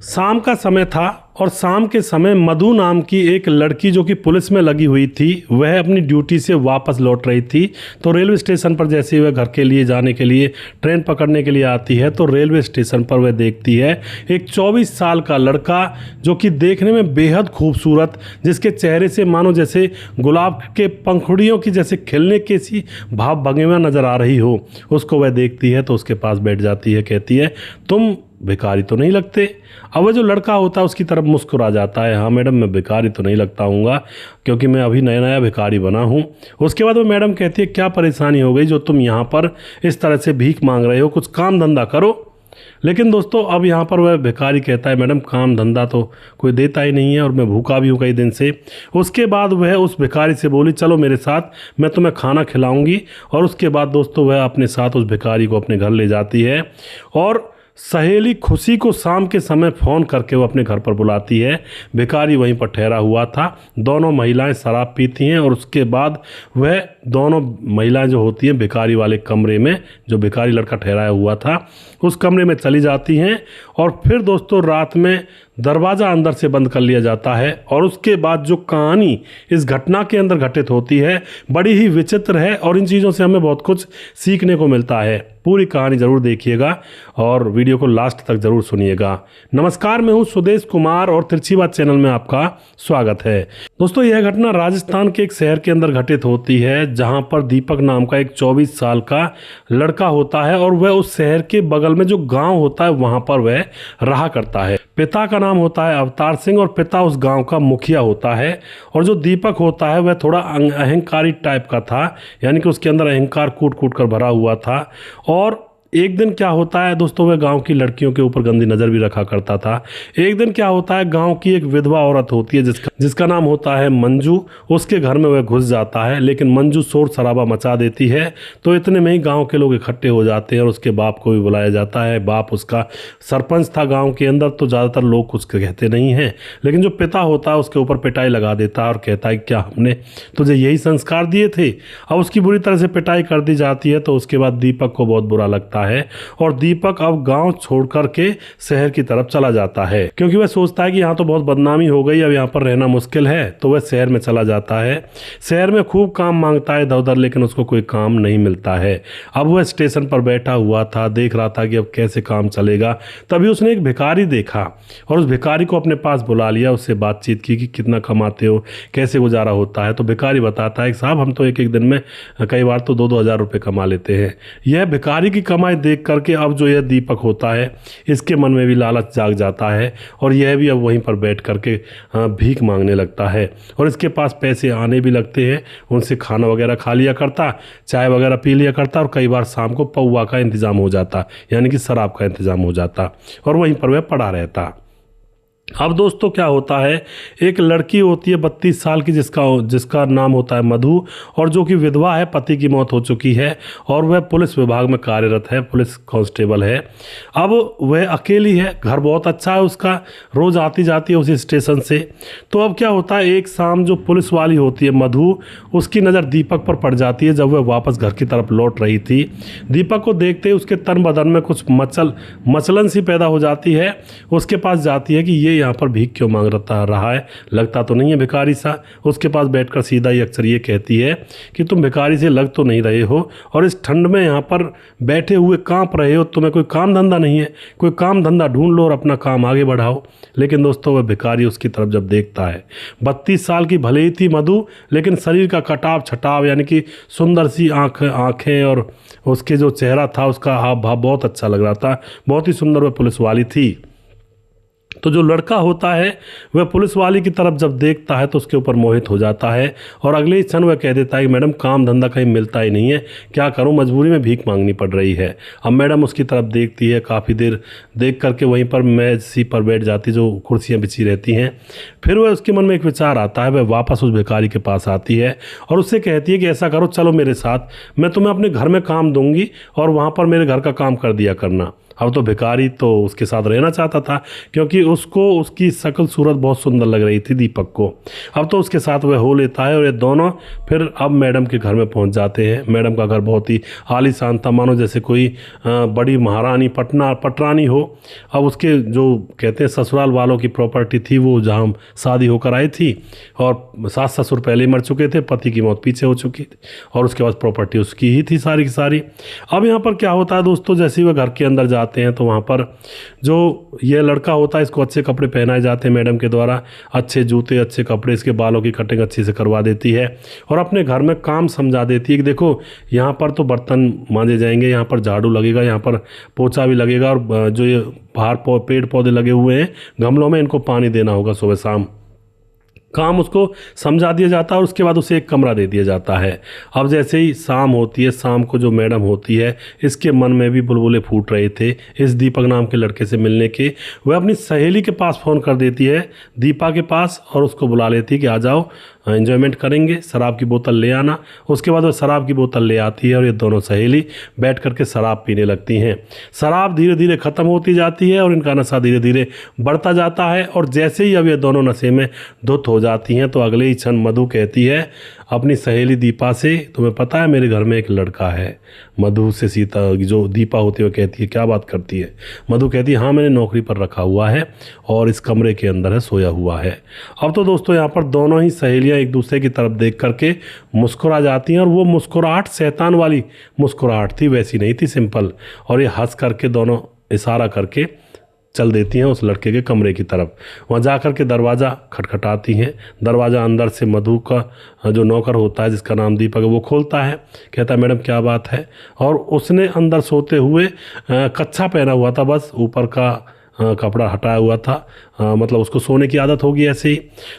शाम का समय था और शाम के समय मधु नाम की एक लड़की जो कि पुलिस में लगी हुई थी, वह अपनी ड्यूटी से वापस लौट रही थी। तो रेलवे स्टेशन पर जैसे वह घर के लिए जाने के लिए ट्रेन पकड़ने के लिए आती है तो रेलवे स्टेशन पर वह देखती है एक 24 साल का लड़का जो कि देखने में बेहद खूबसूरत, जिसके चेहरे से मानो जैसे गुलाब के पंखुड़ियों की जैसे खिलने की सी भाव भंगिमा नज़र आ रही हो। उसको वह देखती है तो उसके पास बैठ जाती है, कहती है तुम भिखारी तो नहीं लगते। अब वह जो लड़का होता है उसकी तरफ मुस्कुरा जाता है, हाँ मैडम मैं भिखारी तो नहीं लगता हूँगा क्योंकि मैं अभी नया नया भिखारी बना हूँ। उसके बाद वो मैडम कहती है क्या परेशानी हो गई जो तुम यहाँ पर इस तरह से भीख मांग रहे हो, कुछ काम धंधा करो। लेकिन दोस्तों अब यहाँ पर वह भिखारी कहता है मैडम काम धंधा तो कोई देता ही नहीं है और मैं भूखा भी हूँ कई दिन से। उसके बाद वह उस भिखारी से बोली चलो मेरे साथ, मैं तुम्हें खाना खिलाऊंगी। और उसके बाद दोस्तों वह अपने साथ उस भिखारी को अपने घर ले जाती है और सहेली खुशी को शाम के समय फ़ोन करके वो अपने घर पर बुलाती है। भिखारी वहीं पर ठहरा हुआ था, दोनों महिलाएं शराब पीती हैं और उसके बाद वह दोनों महिलाएं जो होती हैं भिखारी वाले कमरे में, जो भिखारी लड़का ठहराया हुआ था उस कमरे में चली जाती हैं। और फिर दोस्तों रात में दरवाज़ा अंदर से बंद कर लिया जाता है और उसके बाद जो कहानी इस घटना के अंदर घटित होती है बड़ी ही विचित्र है और इन चीज़ों से हमें बहुत कुछ सीखने को मिलता है। पूरी कहानी ज़रूर देखिएगा और वीडियो को लास्ट तक ज़रूर सुनिएगा। नमस्कार, मैं हूं सुदेश कुमार और तिरछी बात चैनल में आपका स्वागत है। दोस्तों यह घटना राजस्थान के एक शहर के अंदर घटित होती है जहां पर दीपक नाम का एक 24 साल का लड़का होता है और वह उस शहर के बगल में जो गाँव होता है वहाँ पर वह रहा करता है। पिता का नाम होता है अवतार सिंह और पिता उस गांव का मुखिया होता है। और जो दीपक होता है वह थोड़ा अहंकारी टाइप का था, यानी कि उसके अंदर अहंकार कूट कूट कर भरा हुआ था। और एक दिन क्या होता है दोस्तों, वह गांव की लड़कियों के ऊपर गंदी नज़र भी रखा करता था। एक दिन क्या होता है, गांव की एक विधवा औरत होती है जिसका नाम होता है मंजू, उसके घर में वह घुस जाता है। लेकिन मंजू शोर शराबा मचा देती है तो इतने में ही गांव के लोग इकट्ठे हो जाते हैं और उसके बाप को भी बुलाया जाता है। बाप उसका सरपंच था गाँव के अंदर, तो ज़्यादातर लोग कुछ कहते नहीं हैं, लेकिन जो पिता होता है उसके ऊपर पिटाई लगा देता है और कहता है क्या हमने तुझे यही संस्कार दिए थे। अब उसकी बुरी तरह से पिटाई कर दी जाती है। तो उसके बाद दीपक को बहुत बुरा लगता है और दीपक अब गांव छोड़ करके शहर की तरफ चला जाता है क्योंकि वह सोचता है कि यहाँ तो बहुत बदनामी हो गई, अब यहाँ पर रहना मुश्किल है। तो वह शहर में चला जाता है। शहर में खूब काम मांगता है इधर उधर, लेकिन उसको कोई काम नहीं मिलता है। अब वह स्टेशन पर बैठा हुआ था, देख रहा था कि अब कैसे काम चलेगा। तभी उसने एक भिखारी देखा और उस भिखारी को अपने पास बुला लिया, उससे बातचीत की कि कितना कमाते हो, कैसे गुजारा होता है। तो भिखारी बताता है कि साहब हम तो एक एक दिन में कई बार तो 2-2 हज़ार रुपये कमा लेते हैं। यह भिखारी की कमाई देख करके अब जो यह दीपक होता है इसके मन में भी लालच जाग जाता है और यह भी अब वहीं पर बैठ करके भीख मांगने लगता है। और इसके पास पैसे आने भी लगते हैं, उनसे खाना वगैरह खा लिया करता, चाय वगैरह पी लिया करता और कई बार शाम को पौवा का इंतज़ाम हो जाता, यानी कि शराब का इंतज़ाम हो जाता और वहीं पर वह पड़ा रहता। अब दोस्तों क्या होता है, एक लड़की होती है 32 साल की जिसका नाम होता है मधु और जो कि विधवा है, पति की मौत हो चुकी है और वह पुलिस विभाग में कार्यरत है, पुलिस कांस्टेबल है। अब वह अकेली है, घर बहुत अच्छा है उसका, रोज़ आती जाती है उसी स्टेशन से। तो अब क्या होता है, एक शाम जो पुलिस वाली होती है मधु, उसकी नज़र दीपक पर पड़ जाती है जब वह वापस घर की तरफ लौट रही थी। दीपक को देखते ही उसके तन बदन में कुछ मचलन सी पैदा हो जाती है। उसके पास जाती है कि ये यहाँ पर भीख क्यों मांग रहा है, लगता तो नहीं है भिखारी सा। उसके पास बैठकर सीधा ही अक्सर ये कहती है कि तुम भिखारी से लग तो नहीं रहे हो और इस ठंड में यहाँ पर बैठे हुए कांप रहे हो, तुम्हें कोई काम धंधा नहीं है, कोई काम धंधा ढूंढ लो और अपना काम आगे बढ़ाओ। लेकिन दोस्तों वह भिखारी उसकी तरफ जब देखता है, 32 साल की भले ही थी मधु, लेकिन शरीर का कटाव छटाव, यानी कि सुंदर सी आँखें और उसके जो चेहरा था उसका हाव भाव बहुत अच्छा लग रहा था, बहुत ही सुंदर वह पुलिस वाली थी। तो जो लड़का होता है वह पुलिस वाली की तरफ जब देखता है तो उसके ऊपर मोहित हो जाता है और अगले ही क्षण वह कह देता है कि मैडम काम धंधा कहीं मिलता ही नहीं है, क्या करूं, मजबूरी में भीख मांगनी पड़ रही है। अब मैडम उसकी तरफ देखती है, काफ़ी देर देख करके वहीं पर मेज सी पर बैठ जाती जो कुर्सियाँ बिछी रहती हैं। फिर वह उसके मन में एक विचार आता है, वह वापस उस भिखारी के पास आती है और उससे कहती है कि ऐसा करो, चलो मेरे साथ, मैं तुम्हें अपने घर में काम दूंगी और वहाँ पर मेरे घर का काम कर दिया करना। अब तो भिखारी तो उसके साथ रहना चाहता था, क्योंकि उसको उसकी शक्ल सूरत बहुत सुंदर लग रही थी दीपक को। अब तो उसके साथ वह हो लेता है और ये दोनों फिर अब मैडम के घर में पहुंच जाते हैं। मैडम का घर बहुत ही आलीशान था, मानो जैसे कोई बड़ी महारानी पटरानी हो। अब उसके जो कहते हैं ससुराल वालों की प्रॉपर्टी थी, वो जहाँ शादी होकर आई थी, और सास ससुर पहले ही मर चुके थे, पति की मौत पीछे हो चुकी थी, और उसके बाद प्रॉपर्टी उसकी ही थी सारी की सारी। अब यहाँ पर क्या होता है दोस्तों, जैसे ही वह घर के अंदर जाते हैं तो वहाँ पर जो ये लड़का होता है, इसको अच्छे कपड़े पहनाए जाते हैं मैडम के द्वारा, अच्छे जूते, अच्छे कपड़े, इसके बालों की कटिंग अच्छी से करवा देती है और अपने घर में काम समझा देती है कि देखो यहाँ पर तो बर्तन मांजे जाएंगे, यहाँ पर झाड़ू लगेगा, यहाँ पर पोछा भी लगेगा, और जो ये बाहर पेड़ पौधे लगे हुए हैं गमलों में, इनको पानी देना होगा सुबह शाम। काम उसको समझा दिया जाता है और उसके बाद उसे एक कमरा दे दिया जाता है। अब जैसे ही शाम होती है, शाम को जो मैडम होती है, इसके मन में भी बुलबुले फूट रहे थे इस दीपक नाम के लड़के से मिलने के। वह अपनी सहेली के पास फ़ोन कर देती है, दीपा के पास, और उसको बुला लेती है कि आ जाओ एंजॉयमेंट करेंगे, शराब की बोतल ले आना। उसके बाद वह शराब की बोतल ले आती है और ये दोनों सहेली बैठ करके शराब पीने लगती हैं। शराब धीरे धीरे ख़त्म होती जाती है और इनका नशा धीरे धीरे बढ़ता जाता है, और जैसे ही अब ये दोनों नशे में धुत हो जाती हैं तो अगले ही क्षण मधु कहती है अपनी सहेली दीपा से, तुम्हें पता है मेरे घर में एक लड़का है। मधु से सीता जो दीपा होती है वो कहती है क्या बात करती है। मधु कहती है हाँ, मैंने नौकरी पर रखा हुआ है और इस कमरे के अंदर है, सोया हुआ है। अब तो दोस्तों यहाँ पर दोनों ही सहेलियाँ एक दूसरे की तरफ देख करके मुस्कुरा जाती हैं, और वो मुस्कुराहट शैतान वाली मुस्कुराहट थी, वैसी नहीं थी सिंपल। और ये हंस करके दोनों इशारा करके चल देती हैं उस लड़के के कमरे की तरफ। वहाँ जा कर के दरवाज़ा खटखटाती हैं। दरवाज़ा अंदर से मधु का जो नौकर होता है जिसका नाम दीपक है वो खोलता है, कहता है मैडम क्या बात है। और उसने अंदर सोते हुए कच्छा पहना हुआ था, बस ऊपर का कपड़ा हटाया हुआ था, मतलब उसको सोने की आदत होगी ऐसे ही।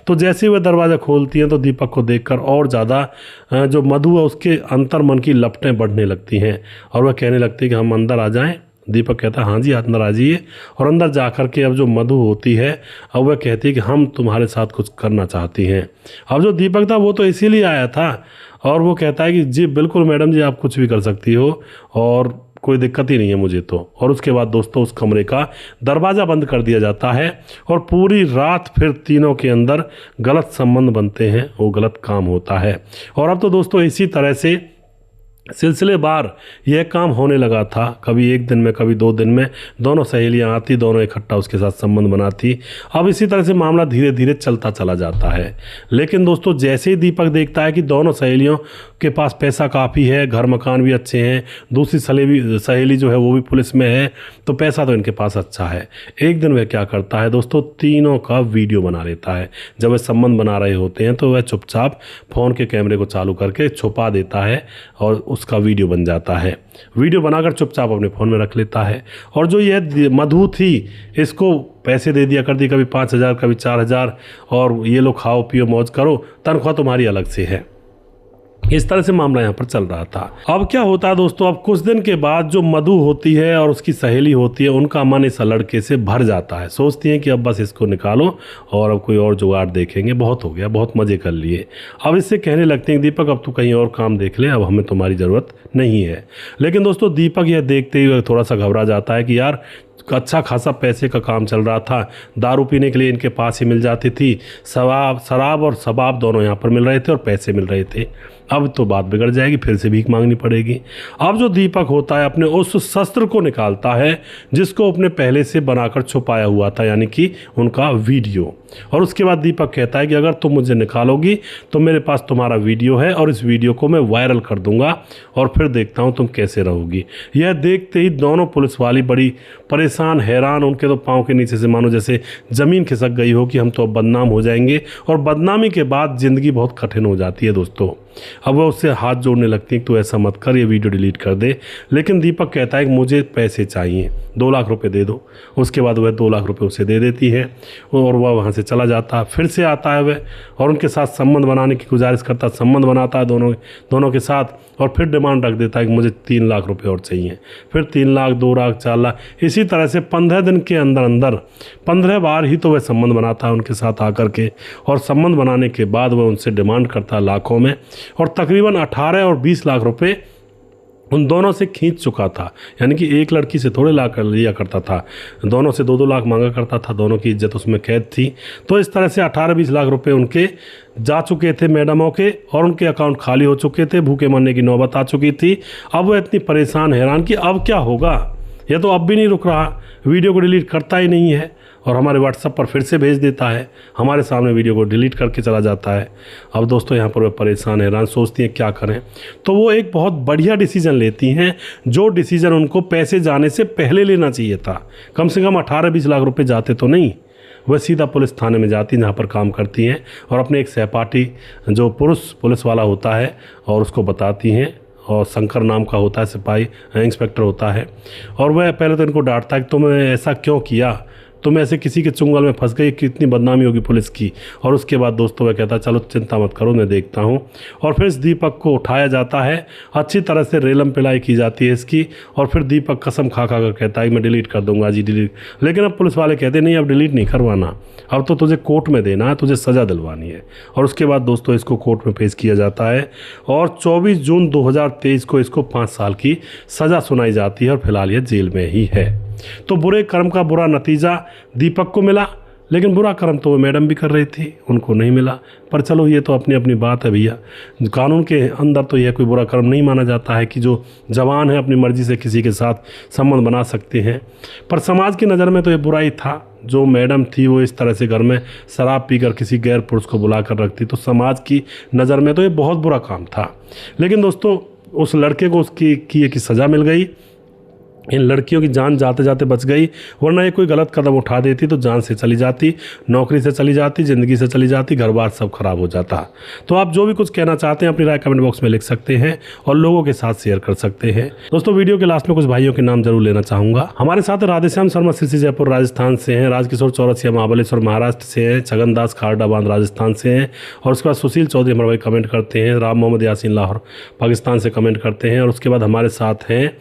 तो जैसे ही वह दरवाज़ा खोलती हैं तो दीपक को देखकर और ज़्यादा जो मधु है उसके अंतर मन की लपटें बढ़ने लगती हैं और वह कहने लगती है कि हम अंदर आ जाएं। दीपक कहता है हाँ जी अंदर आ जाइए। और अंदर जा कर के अब जो मधु होती है अब वह कहती है कि हम तुम्हारे साथ कुछ करना चाहती हैं। अब जो दीपक था वो तो इसीलिए आया था, और वो कहता है कि जी बिल्कुल मैडम जी, आप कुछ भी कर सकती हो और कोई दिक्कत ही नहीं है मुझे तो। और उसके बाद दोस्तों उस कमरे का दरवाज़ा बंद कर दिया जाता है और पूरी रात फिर तीनों के अंदर गलत संबंध बनते हैं, वो गलत काम होता है। और अब तो दोस्तों इसी तरह से सिलसिलेवार यह काम होने लगा था, कभी एक दिन में कभी 2 दिन में दोनों सहेलियां आती, दोनों इकट्ठा उसके साथ संबंध बनाती। अब इसी तरह से मामला धीरे धीरे चलता चला जाता है। लेकिन दोस्तों जैसे ही दीपक देखता है कि दोनों सहेलियों के पास पैसा काफ़ी है, घर मकान भी अच्छे हैं, दूसरी सहेली जो है वो भी पुलिस में है, तो पैसा तो इनके पास अच्छा है। एक दिन वह क्या करता है दोस्तों, तीनों का वीडियो बना लेता है। जब वह संबंध बना रहे होते हैं तो वह चुपचाप फ़ोन के कैमरे को चालू करके छुपा देता है और उसका वीडियो बन जाता है। वीडियो बनाकर चुपचाप अपने फ़ोन में रख लेता है। और जो यह मधु थी इसको पैसे दे दिया करती, कभी 5,000 कभी 4,000, और ये लो खाओ पियो मौज करो, तनख्वाह तुम्हारी अलग से है। इस तरह से मामला यहाँ पर चल रहा था। अब क्या होता है दोस्तों, अब कुछ दिन के बाद जो मधु होती है और उसकी सहेली होती है उनका मन इस लड़के से भर जाता है। सोचती हैं कि अब बस इसको निकालो और अब कोई और जुगाड़ देखेंगे, बहुत हो गया, बहुत मज़े कर लिए। अब इससे कहने लगते हैं दीपक अब तू कहीं और काम देख ले, अब हमें तुम्हारी ज़रूरत नहीं है। लेकिन दोस्तों दीपक यह देखते ही थोड़ा सा घबरा जाता है कि यार अच्छा खासा पैसे का काम चल रहा था, दारू पीने के लिए इनके पास ही मिल जाती थी, शराब और शबाब दोनों यहाँ पर मिल रहे थे और पैसे मिल रहे थे। अब तो बात बिगड़ जाएगी, फिर से भीख मांगनी पड़ेगी। अब जो दीपक होता है अपने उस शस्त्र को निकालता है जिसको अपने पहले से बनाकर छुपाया हुआ था, यानी कि उनका वीडियो। और उसके बाद दीपक कहता है कि अगर तुम मुझे निकालोगी तो मेरे पास तुम्हारा वीडियो है और इस वीडियो को मैं वायरल कर दूंगा और फिर देखता हूँ तुम कैसे रहोगी। यह देखते ही दोनों पुलिस वाली बड़ी परेशान, हैरान, उनके तो पाँव के नीचे से मानो जैसे ज़मीन खिसक गई हो कि हम तो अब बदनाम हो जाएंगे। और बदनामी के बाद ज़िंदगी बहुत कठिन हो जाती है दोस्तों। अब वह उससे हाथ जोड़ने लगती है कि तू ऐसा मत कर, ये वीडियो डिलीट कर दे। लेकिन दीपक कहता है कि मुझे पैसे चाहिए, 2 लाख रुपए दे दो। उसके बाद वह 2 लाख रुपए उसे दे देती है और वह वहाँ से चला जाता है। फिर से आता है वह और उनके साथ संबंध बनाने की गुजारिश करता है, संबंध बनाता है दोनों के साथ, और फिर डिमांड रख देता है कि मुझे 3 लाख रुपए और चाहिए। फिर 3 लाख, 2 लाख, 4 लाख, इसी तरह से 15 दिन के अंदर 15 बार ही तो वह संबंध बनाता है उनके साथ आकर के। और संबंध बनाने के बाद वह उनसे डिमांड करता है लाखों में, और तकरीबन 18 और 20 लाख रुपए उन दोनों से खींच चुका था, यानी कि एक लड़की से थोड़े ला कर लिया करता था, दोनों से 2-2 लाख मांगा करता था, दोनों की इज्जत उसमें कैद थी। तो इस तरह से 18-20 लाख रुपए उनके जा चुके थे मैडमों के, और उनके अकाउंट खाली हो चुके थे, भूखे मरने की नौबत आ चुकी थी। अब वो इतनी परेशान हैरान कि अब क्या होगा, ये तो अब भी नहीं रुक रहा, वीडियो को डिलीट करता ही नहीं है और हमारे व्हाट्सएप पर फिर से भेज देता है, हमारे सामने वीडियो को डिलीट करके चला जाता है। अब दोस्तों यहाँ पर वे परेशान हैरान, सोचती हैं क्या करें। तो वो एक बहुत बढ़िया डिसीजन लेती हैं, जो डिसीजन उनको पैसे जाने से पहले लेना चाहिए था। कम से कम 18-20 लाख रुपए जाते तो नहीं, वह सीधा पुलिस थाने में जाती जहाँ पर काम करती हैं और अपने एक सहपाठी जो पुलिस वाला होता है और उसको बताती हैं, और शंकर नाम का होता है सिपाही, इंस्पेक्टर होता है। और वह पहले तो इनको डांटता है कि तुमने ऐसा क्यों किया, तुम ऐसे किसी के चुंगल में फंस गई, कितनी बदनामी होगी पुलिस की। और उसके बाद दोस्तों वह कहता है चलो चिंता मत करो, मैं देखता हूँ। और फिर इस दीपक को उठाया जाता है, अच्छी तरह से रेलम पिलाई की जाती है इसकी, और फिर दीपक कसम खा कर कहता है मैं डिलीट कर दूंगा जी, डिलीट। लेकिन अब पुलिस वाले कहते नहीं, अब डिलीट नहीं करवाना, अब तो तुझे कोर्ट में देना है, तुझे सज़ा दिलवानी है। और उसके बाद दोस्तों इसको कोर्ट में पेश किया जाता है और 24 जून 2023 को इसको 5 साल की सज़ा सुनाई जाती है और फिलहाल ये जेल में ही है। तो बुरे कर्म का बुरा नतीजा दीपक को मिला, लेकिन बुरा कर्म तो वो मैडम भी कर रही थी, उनको नहीं मिला। पर चलो ये तो अपनी अपनी बात है भैया, कानून के अंदर तो यह कोई बुरा कर्म नहीं माना जाता है कि जो जवान है अपनी मर्जी से किसी के साथ संबंध बना सकते हैं। पर समाज की नज़र में तो ये बुराई था, जो मैडम थी वो इस तरह से घर में शराब पीकर किसी गैर पुरुष को बुला कर रखती, तो समाज की नज़र में तो ये बहुत बुरा काम था। लेकिन दोस्तों उस लड़के को उसकी सज़ा मिल गई, इन लड़कियों की जान जाते जाते बच गई, वरना ये कोई गलत कदम उठा देती तो जान से चली जाती, नौकरी से चली जाती, ज़िंदगी से चली जाती, घर बार सब खराब हो जाता। तो आप जो भी कुछ कहना चाहते हैं अपनी राय कमेंट बॉक्स में लिख सकते हैं और लोगों के साथ शेयर कर सकते हैं। दोस्तों वीडियो के लास्ट में कुछ भाइयों के नाम जरूर लेना चाहूँगा। हमारे साथ राधेश्याम शर्मा सिरसी जयपुर राजस्थान से हैं, राजकिशोर चौरसिया महाबलेश्वर महाराष्ट्र से हैं, छगन दास खारडा बांध राजस्थान से हैं, और उसके बाद सुशील चौधरी हमारे भाई कमेंट करते हैं, राम मोहम्मद यासीन लाहौर पाकिस्तान से कमेंट करते हैं, और उसके बाद हमारे साथ हैं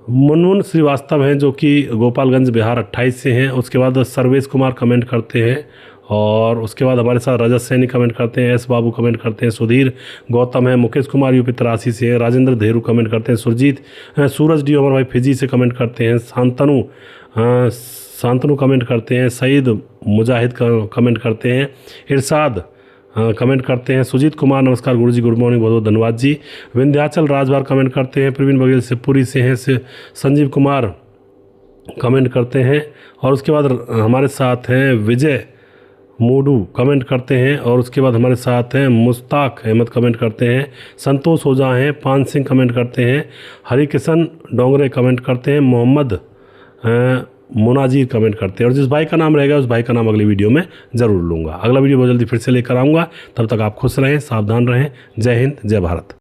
मुनमुन श्रीवास्तव हैं जो कि गोपालगंज बिहार 28 से हैं। उसके बाद सर्वेश कुमार कमेंट करते हैं, और उसके बाद हमारे साथ रजत सैनी कमेंट करते हैं, एस बाबू कमेंट करते हैं, सुधीर गौतम है, मुकेश कुमार यूपी 83 से हैं, राजेंद्र धेरू कमेंट करते हैं, सुरजीत सूरज डी हमारे भाई फिजी से कमेंट करते हैं, शांतनु कमेंट करते हैं, सईद मुजाहिद कमेंट करते हैं, इरशाद कमेंट करते हैं, सुजीत कुमार नमस्कार गुरुजी गुड मॉर्निंग बहुत बहुत धन्यवाद जी, विंध्याचल राजभर कमेंट करते हैं, प्रवीण बघेल से पूरी से हैं, संजीव कुमार कमेंट करते हैं, और उसके बाद हमारे साथ हैं विजय मूडू कमेंट करते हैं, और उसके बाद हमारे साथ हैं मुश्ताक अहमद कमेंट करते हैं, संतोष ओझा हैं, पान सिंह कमेंट करते हैं, हरिकिशन डोंगरे कमेंट करते हैं, मोहम्मद मुनाजीर कमेंट करते हैं, और जिस भाई का नाम रहेगा उस भाई का नाम अगली वीडियो में ज़रूर लूँगा। अगला वीडियो बहुत जल्दी फिर से लेकर आऊँगा, तब तक आप खुश रहें, सावधान रहें। जय हिंद, जय भारत।